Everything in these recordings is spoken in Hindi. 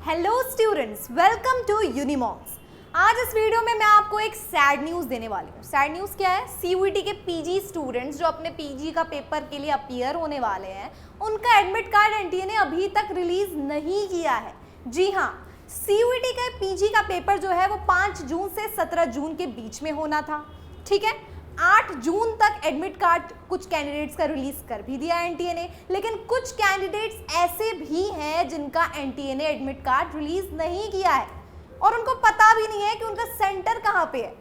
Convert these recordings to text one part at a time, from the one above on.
Hello students, welcome to Unimoms. आज इस वीडियो में मैं आपको एक सैड न्यूज़ देने वाली हूँ। सैड न्यूज़ क्या है? सीयूईटी के पीजी स्टूडेंट्स जो अपने पीजी का पेपर के लिए अपीयर होने वाले हैं, उनका एडमिट कार्ड एनटीए ने अभी तक रिलीज नहीं किया है। जी हाँ, सीयूईटी का पीजी का पेपर जो है वो 5 जून से 17 जून के बीच में होना था। ठीक है, 8 जून तक एडमिट कार्ड कुछ कैंडिडेट्स का रिलीज कर भी दिया एनटीए ने, लेकिन कुछ कैंडिडेट्स ऐसे भी हैं जिनका एनटीए ने एडमिट कार्ड रिलीज नहीं किया है और उनको पता भी नहीं है कि उनका सेंटर कहाँ पे है।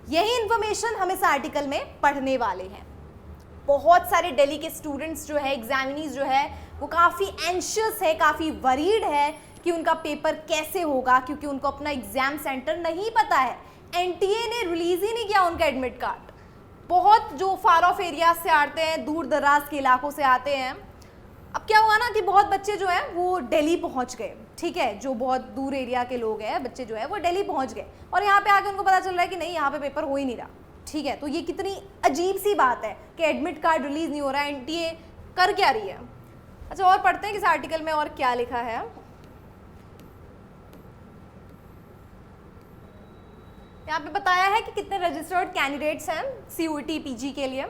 यही इंफॉर्मेशन हम इस आर्टिकल में पढ़ने वाले हैं। बहुत सारे दिल्ली के स्टूडेंट्स जो है, एग्जामिनीज जो है, वो काफ़ी एंशियस है, काफ़ी वरीड है कि उनका पेपर कैसे होगा, क्योंकि उनको अपना एग्जाम सेंटर नहीं पता है। एनटीए ने रिलीज ही नहीं किया उनका एडमिट कार्ड। बहुत जो फार ऑफ एरिया से आते हैं, दूर दराज के इलाकों से आते हैं। अब क्या हुआ ना कि बहुत बच्चे जो हैं वो दिल्ली पहुंच गए। ठीक है, जो बहुत दूर एरिया के लोग हैं, बच्चे जो है वो दिल्ली पहुंच गए और यहाँ पे आके उनको पता चल रहा है कि नहीं, यहाँ पे पेपर हो ही नहीं रहा। ठीक है, तो ये कितनी अजीब सी बात है कि एडमिट कार्ड रिलीज नहीं हो रहा है, एनटीए कर क्या रही है। अच्छा, और पढ़ते हैं किस आर्टिकल में और क्या लिखा है। यहाँ पे बताया है कि कितने रजिस्टर्ड कैंडिडेट्स हैं सीयूईटी पीजी के लिए।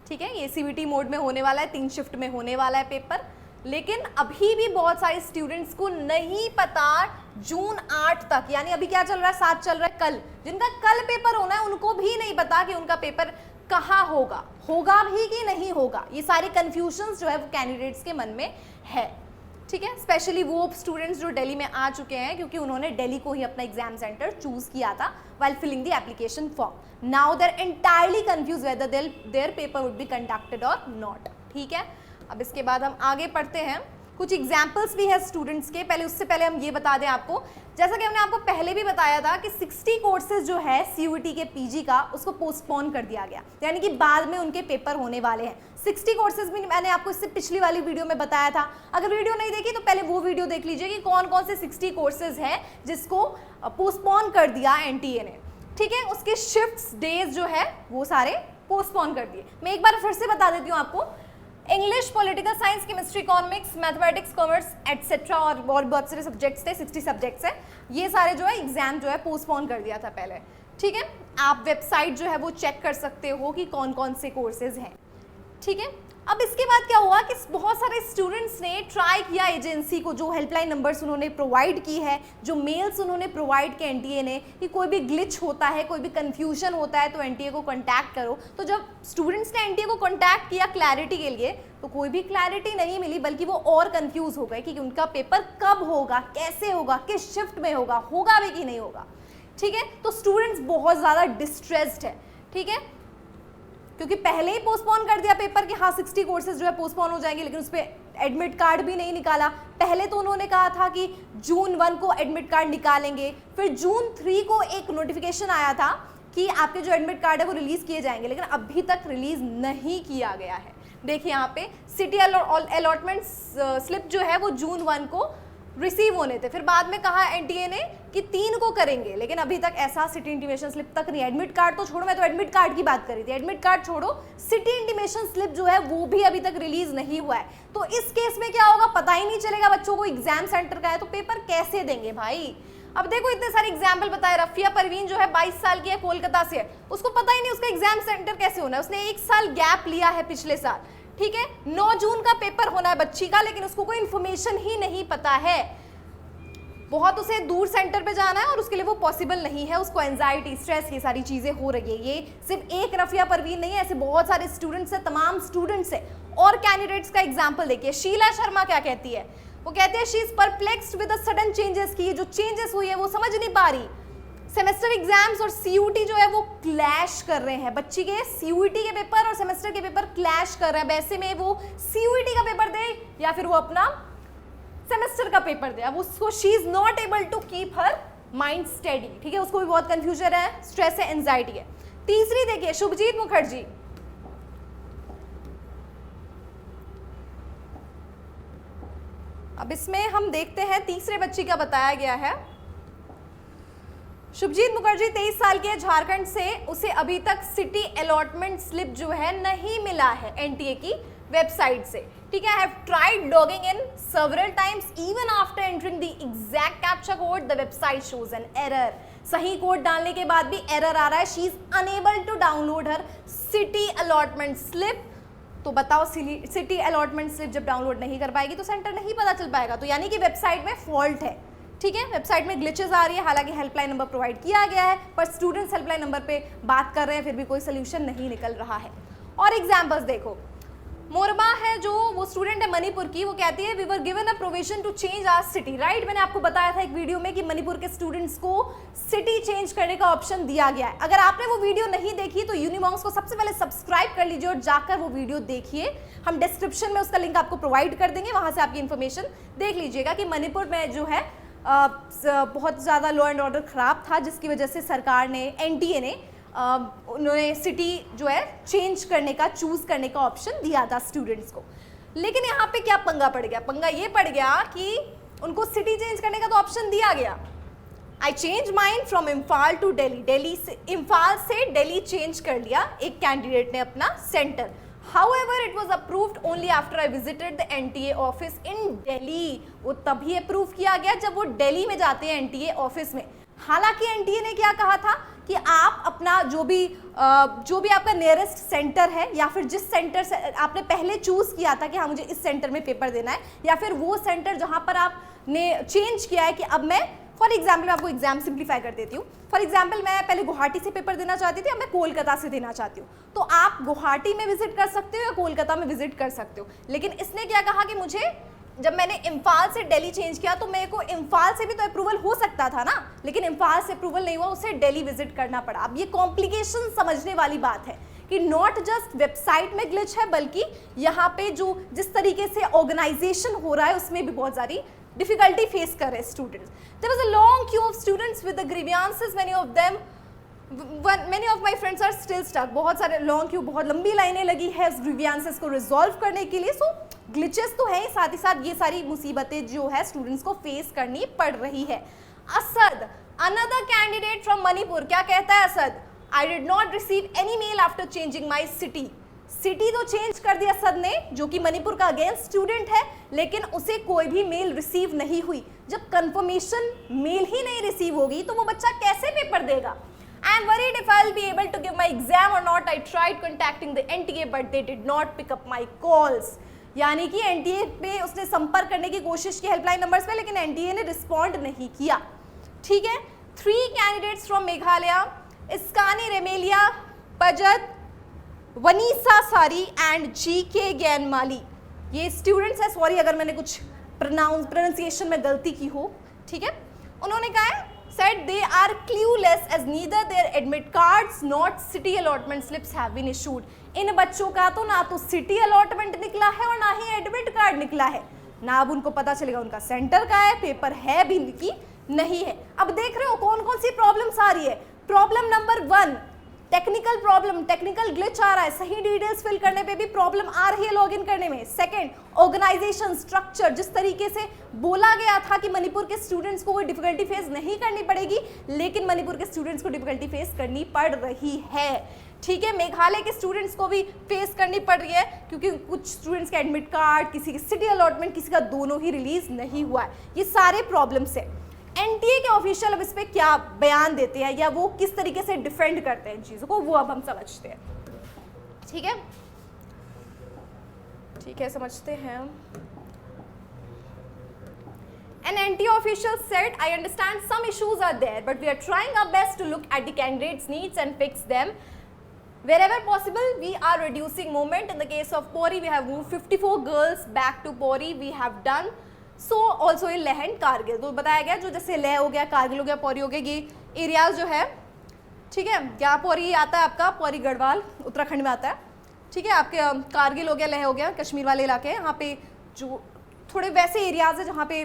ठीक है, ये सीयूईटी मोड में होने वाला है, 3 शिफ्ट में होने वाला है पेपर। लेकिन अभी भी बहुत सारे स्टूडेंट्स को नहीं पता जून 8 तक, यानी अभी क्या चल रहा है, 7 चल रहा है, कल जिनका कल पेपर होना है उनको भी नहीं पता कि उनका पेपर कहाँ होगा, होगा भी कि नहीं होगा। ये सारे कन्फ्यूजन्स जो है वो कैंडिडेट्स के मन में है। ठीक है, स्पेशली वो स्टूडेंट्स जो दिल्ली में आ चुके हैं, क्योंकि उन्होंने दिल्ली को ही अपना एग्जाम सेंटर चूज किया था while filling the application form. Now they're entirely confused whether their paper would be conducted or not. ठीक है, अब इसके बाद हम आगे पढ़ते हैं। कुछ एग्जाम्पल्स भी है स्टूडेंट्स के। पहले उससे पहले हम ये बता दें आपको, जैसा कि हमने आपको पहले भी बताया था कि 60 कोर्सेज जो है सीयूईटी के पीजी का, उसको पोस्टपोन कर दिया गया, यानी कि बाद में उनके पेपर होने वाले हैं। 60 कोर्सेज भी मैंने आपको इससे पिछली वाली वीडियो में बताया था। अगर वीडियो नहीं देखी तो पहले वो वीडियो देख लीजिए कि कौन कौन से 60 कोर्सेज हैं जिसको पोस्टपोन कर दिया एनटीए ने। ठीक है, उसके शिफ्ट्स, डेज जो है वो सारे पोस्टपोन कर दिए। मैं एक बार फिर से बता देती हूँ आपको। English, political science, chemistry, economics, mathematics, commerce etcetera और बहुत सारे सब्जेक्ट्स थे, 60 सब्जेक्ट्स हैं। ये सारे जो है एग्जाम जो है पोस्टपोन कर दिया था पहले। ठीक है, आप वेबसाइट जो है वो चेक कर सकते हो कि कौन कौन से कोर्सेज हैं। ठीक है, अब इसके बाद क्या हुआ कि बहुत सारे स्टूडेंट्स ने ट्राई किया एजेंसी को, जो हेल्पलाइन नंबर्स उन्होंने प्रोवाइड की है, जो मेल्स उन्होंने प्रोवाइड किए एनटीए ने, कि कोई भी ग्लिच होता है, कोई भी कंफ्यूजन होता है तो एनटीए को कांटेक्ट करो। तो जब स्टूडेंट्स ने एनटीए को कांटेक्ट किया क्लैरिटी के लिए, तो कोई भी क्लैरिटी नहीं मिली, बल्कि वो और कंफ्यूज हो गए कि उनका पेपर कब होगा, कैसे होगा, किस शिफ्ट में होगा, होगा भी कि नहीं होगा। ठीक है, तो स्टूडेंट्स बहुत ज़्यादा डिस्ट्रेस्ड है। ठीक है, क्योंकि पहले ही पोस्टपोन कर दिया पेपर कि हाँ 60 कोर्सेज जो है पोस्टपोन हो जाएंगे, लेकिन उस पर एडमिट कार्ड भी नहीं निकाला। पहले तो उन्होंने कहा था कि जून 1 को एडमिट कार्ड निकालेंगे, फिर जून 3 को एक नोटिफिकेशन आया था कि आपके जो एडमिट कार्ड है वो रिलीज किए जाएंगे, लेकिन अभी तक रिलीज नहीं किया गया है। देखिए यहाँ पे सिटी अलॉटमेंट स्लिप जो है वो जून 1 को रिसीव होने थे, फिर बाद में कहा एनटीए ने कि 3 को करेंगे, लेकिन अभी तक ऐसा सिटी इंटीमेशन स्लिप तक नहीं। एडमिट कार्ड तो छोड़ो, मैं तो एडमिट कार्ड की बात कर रही थी, एडमिट कार्ड छोड़ो, सिटी इंटीमेशन स्लिप जो है वो भी अभी तक रिलीज नहीं हुआ है। तो इस केस में क्या होगा, पता ही नहीं चलेगा बच्चों को एग्जाम सेंटर का है तो पेपर कैसे देंगे भाई। अब देखो इतने सारे एग्जाम्पल बताए। रफिया परवीन जो है 22 साल की है, कोलकाता से है, उसको पता ही नहीं उसका एग्जाम सेंटर कैसे होना है। उसने 1 साल गैप लिया है पिछले साल। ठीक है, 9 जून का पेपर होना है बच्ची का, लेकिन उसको कोई इन्फॉर्मेशन ही नहीं पता है। बहुत उसे दूर सेंटर पे जाना है और उसके लिए वो पॉसिबल नहीं है, उसको एंजाइटी, स्ट्रेस, ये सारी चीज़ें हो रही है। ये सिर्फ एक रफिया परवीन नहीं है, ऐसे बहुत सारे स्टूडेंट्स हैं, तमाम स्टूडेंट्स हैं। और कैंडिडेट्स का एग्जाम्पल देखिए, शीला शर्मा क्या कहती है, वो कहती है she is perplexed with the sudden changes, की जो चेंजेस हुई है वो समझ नहीं पा रही। सेमेस्टर एग्जाम्स और सीयूईटी जो है वो क्लैश कर रहे हैं। बच्ची के सीयूईटी के पेपर और सेमेस्टर के पेपर क्लैश कर रहे हैं। वैसे में वो सीयूईटी का पेपर दे या फिर वो अपना सेमेस्टर का पेपर दे, अब उसको she is not able to keep her mind steady. ठीक है, उसको भी बहुत कंफ्यूजन है, स्ट्रेस है, एंजाइटी है। तीसरी देखिए, शुभजीत मुखर्जी, अब इसमें हम देखते हैं तीसरे बच्ची का बताया गया है। शुभजीत मुखर्जी 23 साल की है, झारखंड से। उसे अभी तक सिटी अलॉटमेंट स्लिप जो है नहीं मिला है एनटीए की वेबसाइट से। ठीक है, I have tried logging in several times even after entering the exact captcha code the website shows an error. सही कोड डालने के बाद भी एरर आ रहा है. She is unable to download her city allotment slip. तो बताओ सिटी अलॉटमेंट स्लिप जब डाउनलोड नहीं कर पाएगी तो सेंटर नहीं पता चल पाएगा. तो यानी कि वेबसाइट में फॉल्ट है. ठीक है, वेबसाइट में ग्लिचेस आ रही है. हालांकि हेल्पलाइन नंबर प्रोवाइड किया गया है पर स्टूडेंट्स हेल्पलाइन नंबर पे बात कर रहे हैं फिर भी कोई सोल्यूशन नहीं निकल रहा है. और एग्जाम्पल्स देखो, मोरबा है जो वो स्टूडेंट है मणिपुर की, वो कहती है we were given a provision to change our city. Right, मैंने आपको बताया था एक वीडियो में कि मणिपुर के स्टूडेंट्स को सिटी चेंज करने का ऑप्शन दिया गया है. अगर आपने वो वीडियो नहीं देखी तो यूनिमॉन्क्स को सबसे पहले सब्सक्राइब कर लीजिए और जाकर वो वीडियो देखिए. हम डिस्क्रिप्शन में उसका लिंक आपको प्रोवाइड कर देंगे, वहां से आपकी इन्फॉर्मेशन देख लीजिएगा कि मणिपुर में जो है बहुत ज़्यादा लॉ एंड ऑर्डर खराब था जिसकी वजह से सरकार ने एनटीए ने उन्होंने सिटी जो है चेंज करने का चूज करने का ऑप्शन दिया था स्टूडेंट्स को. लेकिन यहाँ पे क्या पंगा पड़ गया? पंगा ये पड़ गया कि उनको सिटी चेंज करने का तो ऑप्शन दिया गया. I change mind from Imphal to Delhi. Delhi से इम्फाल से दिल्ली चेंज कर लिया एक कैंडिडेट ने अपना centre. However, it was approved only after I visited the NTA office in Delhi. वो तभी अप्रूव किया गया जब वो दिल्ली में जाते हैं NTA ऑफिस में. हालांकि एनटीए ने क्या कहा था कि आप अपना जो भी आपका नियरेस्ट सेंटर है या फिर जिस सेंटर से आपने पहले चूज किया था कि हाँ मुझे इस सेंटर में पेपर देना है या फिर वो सेंटर जहां पर आपने चेंज किया है कि अब मैं फॉर एग्जाम्पल मैं आपको एग्जाम सिंप्लीफाई कर देती हूँ. फॉर एग्जाम्पल मैं पहले गुवाहाटी से पेपर देना चाहती थी, अब मैं कोलकाता से देना चाहती हूँ. तो आप गुवाहाटी में विजिट कर सकते हो या कोलकाता में विजिट कर सकते हो. लेकिन इसने क्या कहा कि मुझे जब मैंने इम्फाल से दिल्ली चेंज किया तो मेरे को इम्फाल से भी तो अप्रूवल हो सकता था ना, लेकिन इम्फाल से अप्रूवल नहीं हुआ, उसे दिल्ली विजिट करना पड़ा. अब ये कॉम्प्लिकेशन समझने वाली बात है कि नॉट जस्ट वेबसाइट में ग्लिच है बल्कि यहाँ पे जो जिस तरीके से ऑर्गेनाइजेशन हो रहा है उसमें भी बहुत सारी डिफिकल्टी फेस कर रहे हैं students. There was a long queue of students with the grievances. Many of my friends are still stuck. बहुत सारे लॉन्ग क्यू, बहुत लंबी लाइनें लगी है उस ग्रीवियंसेस को रिजॉल्व करने के लिए. सो ग्लिचेस तो है, साथ ही साथ ये सारी मुसीबतें जो है स्टूडेंट्स को फेस करनी पड़ रही है. Asad, another candidate from Manipur, क्या कहता है Asad? I did not receive any mail after changing my city. City तो चेंज कर दिया असद ने जो कि मणिपुर का अगेंस्ट स्टूडेंट है, लेकिन उसे कोई भी मेल रिसीव नहीं हुई. जब कंफर्मेशन मेल ही नहीं रिसीव होगी तो वो बच्चा कैसे पेपर देगा? I am worried if I will be able to give my exam or not. I tried contacting the NTA but they did not pick up my calls. यानी कि एनटीए पे उसने संपर्क करने की कोशिश की हेल्पलाइन नंबर्स पे, लेकिन एनटीए ने रिस्पॉन्ड नहीं किया. ठीक है, 3 कैंडिडेट्स फ्रॉम मेघालय, इस्कानी रेमेलिया, पजत, वनीसा सारी एंड जीके गैनमाली. ये स्टूडेंट्स है, सॉरी अगर मैंने कुछ प्रोनाउंसिएशन में गलती की हो. ठीक है, उन्होंने कहा है said they are clueless as neither their admit cards not city allotment slips have been issued. इन बच्चों का तो ना तो सिटी अलॉटमेंट निकला है और ना ही एडमिट कार्ड निकला है. ना अब उनको पता चलेगा उनका सेंटर का है, पेपर है भी कि नहीं है. अब देख रहे हो कौन कौन सी प्रॉब्लम्स आ रही है. Problem number 1 technical problem, technical glitch आ रहा है, सही डिटेल्स फिल करने पे भी प्रॉब्लम आ रही है लॉगिन करने में. सेकंड, ऑर्गेनाइजेशन स्ट्रक्चर, जिस तरीके से बोला गया था कि मणिपुर के स्टूडेंट्स को कोई डिफिकल्टी फेस नहीं करनी पड़ेगी, लेकिन मणिपुर के स्टूडेंट्स को डिफिकल्टी फेस करनी पड़ रही है. ठीक है, मेघालय के स्टूडेंट्स को भी फेस करनी पड़ रही है क्योंकि कुछ स्टूडेंट्स का एडमिट कार्ड, किसी की सिटी अलॉटमेंट, किसी का दोनों ही रिलीज नहीं हुआ है. ये सारे प्रॉब्लम्स है. एनटीए के ऑफिशियल अब इस पे क्या बयान देते हैं या वो किस तरीके से डिफेंड करते हैं इन चीजों को, वो अब हम समझते हैं. ठीक है, ठीक है, समझते हैं. An NTA official said, I understand some issues are there, but we are trying our best to look at the candidates' needs and fix them. Wherever possible, we are reducing movement. In the case of Pori, we have moved 54 girls back to Pori. We have done so also in Leh and Kargil. तो बताया गया जो जैसे लेह हो गया, कारगिल हो गया, पौरी हो गया, ये एरियाज जो है. ठीक है, क्या पौरी आता है आपका, पौरी गढ़वाल उत्तराखंड में आता है. ठीक है, आपके कारगिल हो गया, लेह हो गया, कश्मीर वाले इलाके हैं, यहाँ पे जो थोड़े वैसे एरियाज है जहाँ पे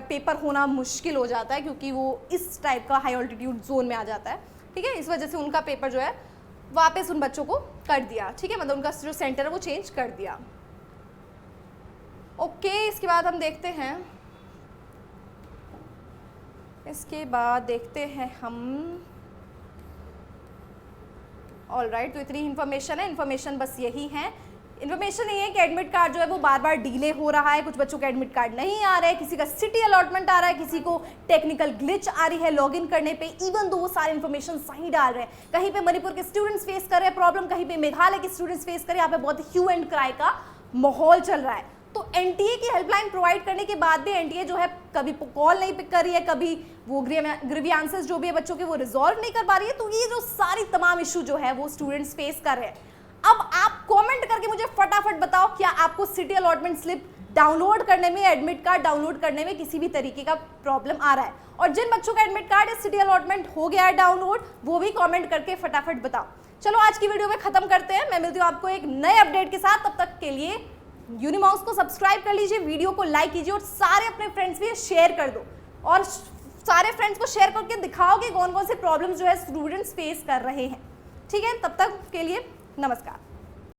पेपर होना मुश्किल हो जाता है क्योंकि वो इस टाइप का हाई ऑल्टीट्यूड जोन में आ जाता है. ठीक है, इस वजह से उनका पेपर जो है वापस उन बच्चों को कर दिया. ठीक है, मतलब उनका जो सेंटर है वो चेंज कर दिया. ओके, इसके बाद हम देखते हैं, हम ऑलराइट. तो इतनी इन्फॉर्मेशन है, इन्फॉर्मेशन बस यही है. इन्फॉर्मेशन ये है कि एडमिट कार्ड जो है वो बार बार डिले हो रहा है, कुछ बच्चों का एडमिट कार्ड नहीं आ रहा है, किसी का सिटी अलॉटमेंट आ रहा है, किसी को टेक्निकल ग्लिच आ रही है लॉगिन करने पे, इवन दो वो सारे इन्फॉर्मेशन सही डाल रहे हैं। कहीं पे मणिपुर के स्टूडेंट्स फेस कर रहे हैं प्रॉब्लम, कहीं पे मेघालय के स्टूडेंट्स फेस कर रहे हैं, यहाँ पे बहुत ह्यू एंड क्राई का माहौल चल रहा है। तो एनटीए की हेल्पलाइन प्रोवाइड करने के बाद भी एनटीए जो है कभी कॉल नहीं पिक कर रही है, कभी वो ग्रीवियंसेस जो भी है बच्चों के वो रिजॉल्व नहीं कर पा रही है। तो ये जो सारी तमाम इशू जो है वो स्टूडेंट्स फेस कर रहे हैं। अब आप कमेंट करके मुझे फटाफट बताओ, क्या आपको सिटी अलॉटमेंट स्लिप डाउनलोड करने में, एडमिट कार्ड डाउनलोड करने में किसी भी तरीके का प्रॉब्लम आ रहा है? और जिन बच्चों का एडमिट कार्ड या सिटी अलॉटमेंट हो गया है डाउनलोड, वो भी कमेंट करके फटाफट बताओ। चलो आज की वीडियो में खत्म करते हैं, मैं मिलती हूँ आपको एक नए अपडेट के साथ। तब तक के लिए यूनिमाउस को सब्सक्राइब कर लीजिए, वीडियो को लाइक कीजिए और सारे अपने फ्रेंड्स भी शेयर कर दो, और सारे फ्रेंड्स को शेयर करके दिखाओ कि कौन कौन से प्रॉब्लम्स जो है स्टूडेंट्स फेस कर रहे हैं। ठीक है, तब तक के लिए नमस्कार।